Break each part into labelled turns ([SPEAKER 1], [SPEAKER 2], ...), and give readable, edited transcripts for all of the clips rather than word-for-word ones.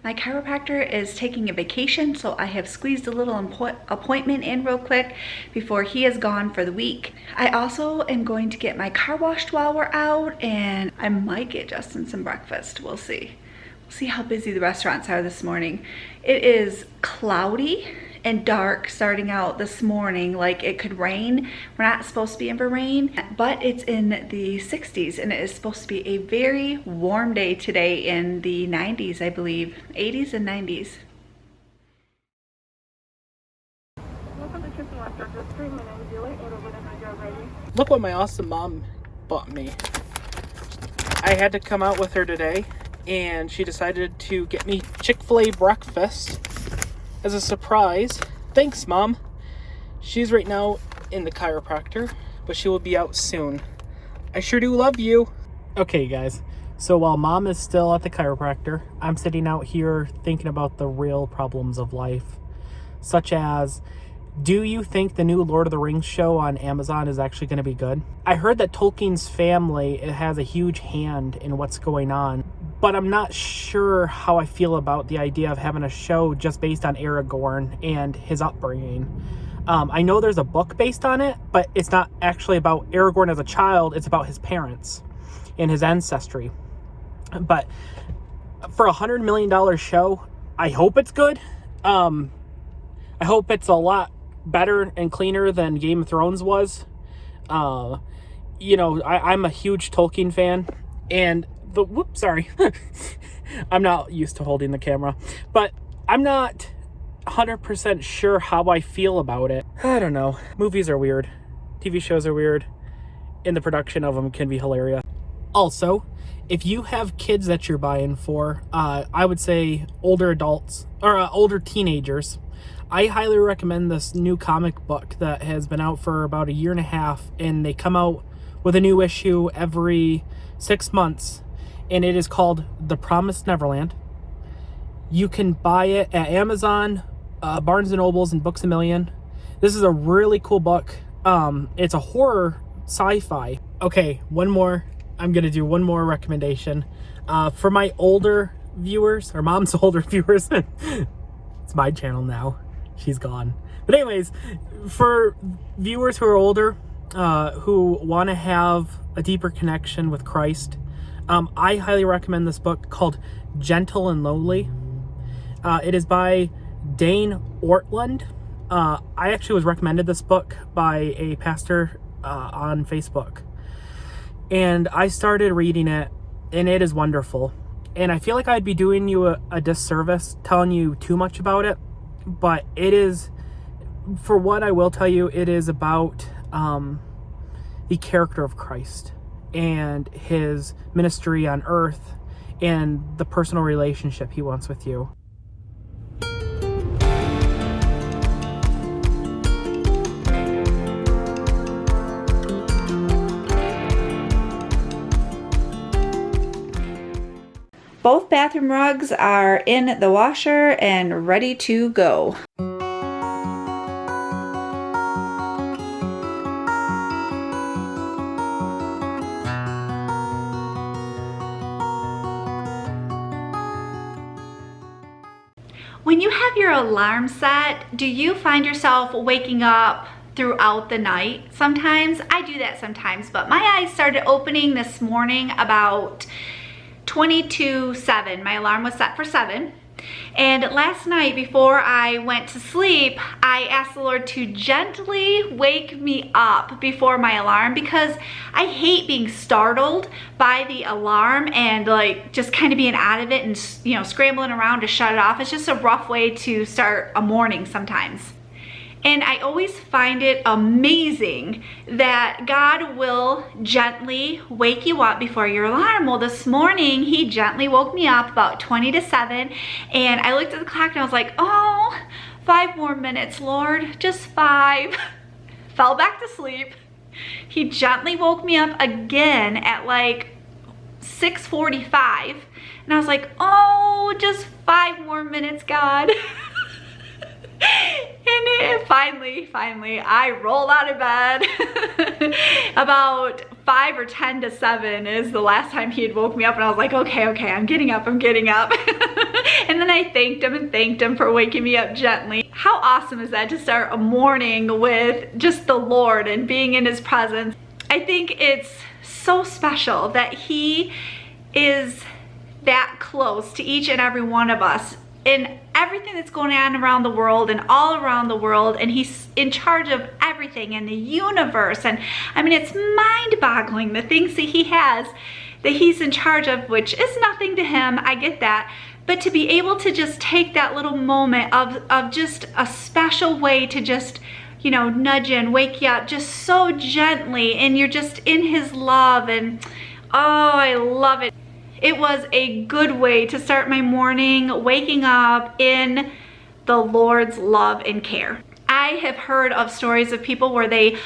[SPEAKER 1] My chiropractor is taking a vacation, so I have squeezed a little appointment in real quick before he is gone for the week. I also am going to get my car washed while we're out, and I might get Justin some breakfast. We'll see. We'll see how busy the restaurants are this morning. It is cloudy and dark starting out this morning, like it could rain. We're not supposed to be in for rain, but it's in the 60s and it is supposed to be a very warm day today in the 90s, I believe, 80s and 90s.
[SPEAKER 2] Look what my awesome mom bought me. I had to come out with her today and she decided to get me Chick-fil-A breakfast as a surprise. Thanks, Mom. She's right now in the chiropractor, but she will be out soon. I sure do love you. Okay, guys. So while Mom is still at the chiropractor, I'm sitting out here thinking about the real problems of life. Such as, do you think the new Lord of the Rings show on Amazon is actually going to be good? I heard that Tolkien's family has a huge hand in what's going on, but I'm not sure how I feel about the idea of having a show just based on Aragorn and his upbringing. I know there's a book based on it, but it's not actually about Aragorn as a child. It's about his parents and his ancestry. But for $100 million show, I hope it's good. I hope it's a lot better and cleaner than Game of Thrones was. You know, I'm a huge Tolkien fan, and sorry. I'm not used to holding the camera, but I'm not 100% sure how I feel about it. I don't know. Movies are weird. TV shows are weird, and the production of them can be hilarious. Also, if you have kids that you're buying for, I would say older adults or older teenagers, I highly recommend this new comic book that has been out for about 1.5 years, and they come out with a new issue every 6 months, and it is called The Promised Neverland. You can buy it at Amazon, Barnes & Nobles, and Books A Million. This is a really cool book. It's a horror sci-fi. Okay, one more. I'm going to do one more recommendation. For my older viewers, or Mom's older viewers, it's my channel now. She's gone. But anyways, for viewers who are older, who want to have a deeper connection with Christ, I highly recommend this book called Gentle and Lowly. It is by Dane Ortland. I actually was recommended this book by a pastor on Facebook. And I started reading it, and it is wonderful. And I feel like I'd be doing you a disservice telling you too much about it. But it is, for what I will tell you, it is about the character of Christ and his ministry on earth and the personal relationship he wants with you.
[SPEAKER 1] Both bathroom rugs are in the washer and ready to go. When you have your alarm set, do you find yourself waking up throughout the night? Sometimes I do that sometimes, but my eyes started opening this morning about 7:22. My alarm was set for 7. And last night before I went to sleep, I asked the Lord to gently wake me up before my alarm, because I hate being startled by the alarm and like just kind of being out of it and, you know, scrambling around to shut it off. It's just a rough way to start a morning sometimes. And I always find it amazing that God will gently wake you up before your alarm. Well, this morning, he gently woke me up about 7:20, and I looked at the clock and I was like, oh, 5 more minutes, Lord, just 5. Fell back to sleep. He gently woke me up again at like 6:45, and I was like, oh, just 5 more minutes, God. And finally, I rolled out of bed. About 5 or 10 to 7 is the last time he had woke me up, and I was like, okay, I'm getting up. And then I thanked him for waking me up gently. How awesome is that to start a morning with just the Lord and being in his presence? I think it's so special that he is that close to each and every one of us in everything that's going on around the world and all around the world, and he's in charge of everything in the universe. And I mean, it's mind-boggling the things that he has, that he's in charge of, which is nothing to him, I get that, but to be able to just take that little moment of just a special way to just, you know, nudge in, wake you up just so gently, and you're just in his love, and oh, I love it. It was a good way to start my morning, waking up in the Lord's love and care. I have heard of stories of people where they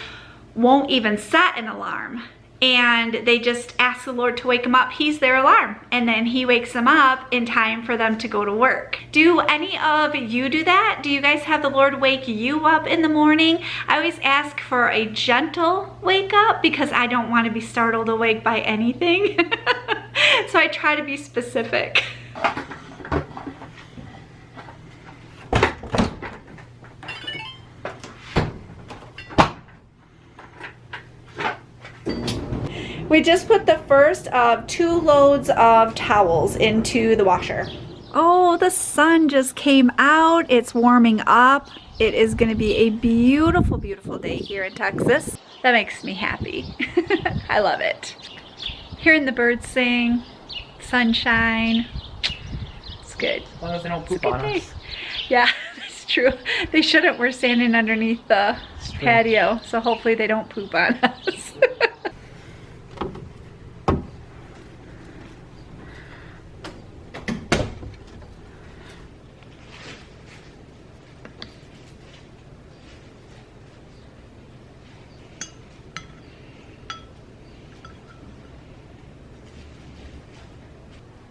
[SPEAKER 1] won't even set an alarm, and they just ask the Lord to wake them up. He's their alarm, and then he wakes them up in time for them to go to work. Do any of you do that? Do you guys have the Lord wake you up in the morning? I always ask for a gentle wake up because I don't want to be startled awake by anything. So I try to be specific. We just put the first of 2 loads of towels into the washer. Oh, the sun just came out. It's warming up. It is going to be a beautiful, beautiful day here in Texas. That makes me happy. I love it. Hearing the birds sing, sunshine. It's good.
[SPEAKER 2] As long as they don't poop on us.
[SPEAKER 1] Yeah, that's true. They shouldn't. We're standing underneath the patio, so hopefully they don't poop on us.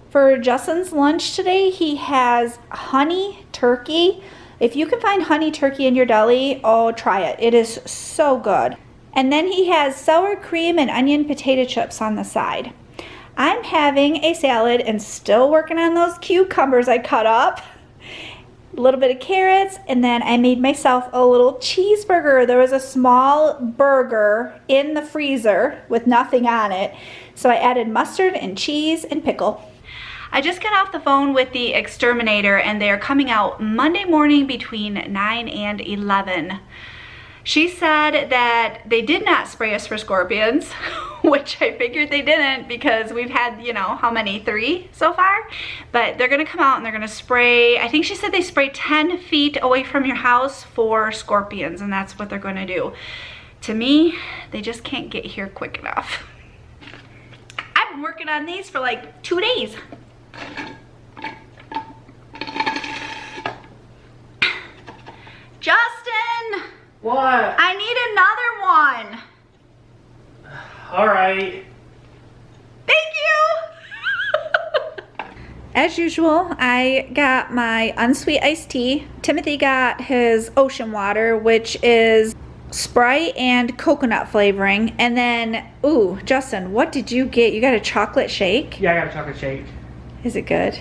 [SPEAKER 1] For Justin's lunch today, he has honey turkey. If you can find honey turkey in your deli, oh, try it. It is so good. And then he has sour cream and onion potato chips on the side. I'm having a salad and still working on those cucumbers I cut up. A little bit of carrots, and then I made myself a little cheeseburger. There was a small burger in the freezer with nothing on it, so I added mustard and cheese and pickle. I just got off the phone with the exterminator, and they're coming out Monday morning between 9 and 11. She said that they did not spray us for scorpions, which I figured they didn't because we've had, you know, how many? 3 so far? But they're gonna come out and they're gonna spray, I think she said they spray 10 feet away from your house for scorpions, and that's what they're gonna do. To me, they just can't get here quick enough. I've been working on these for like 2 days. Justin!
[SPEAKER 2] What?
[SPEAKER 1] I need another one.
[SPEAKER 2] All right.
[SPEAKER 1] Thank you! As usual, I got my unsweet iced tea. Timothy got his ocean water, which is Sprite and coconut flavoring. And then, ooh, Justin, what did you get? You got a chocolate shake?
[SPEAKER 2] Yeah, I got a chocolate shake.
[SPEAKER 1] Is it good?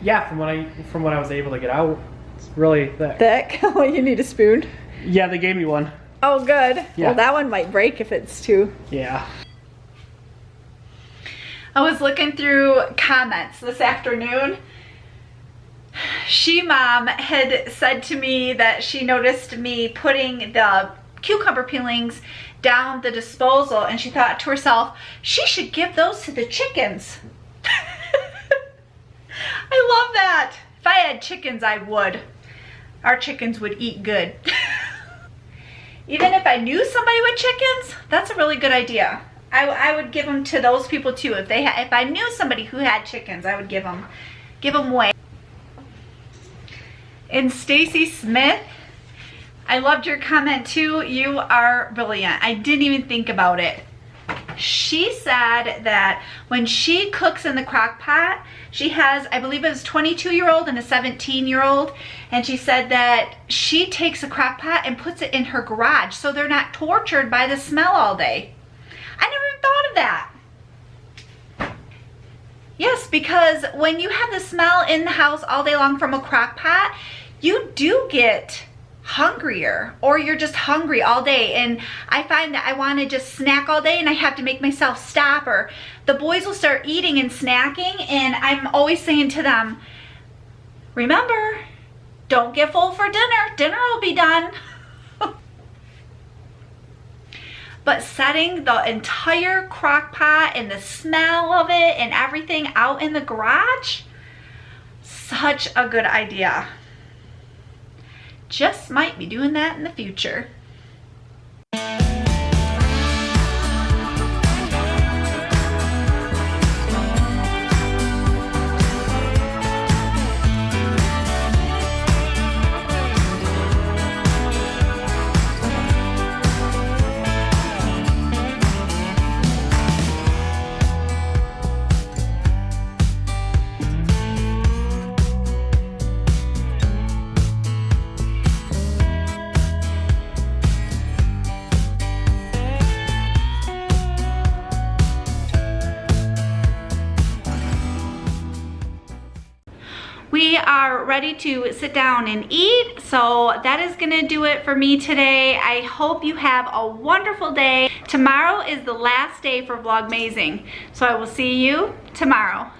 [SPEAKER 2] Yeah, from what I was able to get out, it's really thick.
[SPEAKER 1] Thick? Oh, you need a spoon?
[SPEAKER 2] Yeah, they gave me one.
[SPEAKER 1] Oh, good.
[SPEAKER 2] Yeah.
[SPEAKER 1] Well, that one might break if it's too.
[SPEAKER 2] Yeah.
[SPEAKER 1] I was looking through comments this afternoon. She-Mom had said to me that she noticed me putting the cucumber peelings down the disposal, and she thought to herself, she should give those to the chickens. I love that. If I had chickens, I would. Our chickens would eat good. Even if I knew somebody with chickens, that's a really good idea. I would give them to those people too. If I knew somebody who had chickens, I would give them away. And Stacy Smith, I loved your comment too. You are brilliant. I didn't even think about it. She said that when she cooks in the crock pot, she has, I believe it was a 22-year-old and a 17-year-old, and she said that she takes a crock pot and puts it in her garage so they're not tortured by the smell all day. I never even thought of that. Yes, because when you have the smell in the house all day long from a crock pot, you do get hungrier, or you're just hungry all day. And I find that I want to just snack all day and I have to make myself stop, or the boys will start eating and snacking, and I'm always saying to them, remember, don't get full for dinner. Dinner will be done. But setting the entire crock pot and the smell of it and everything out in the garage, such a good idea. Just might be doing that in the future. We are ready to sit down and eat, so that is gonna do it for me today. I hope you have a wonderful day. Tomorrow is the last day for Vlog MAY-zing, so I will see you tomorrow.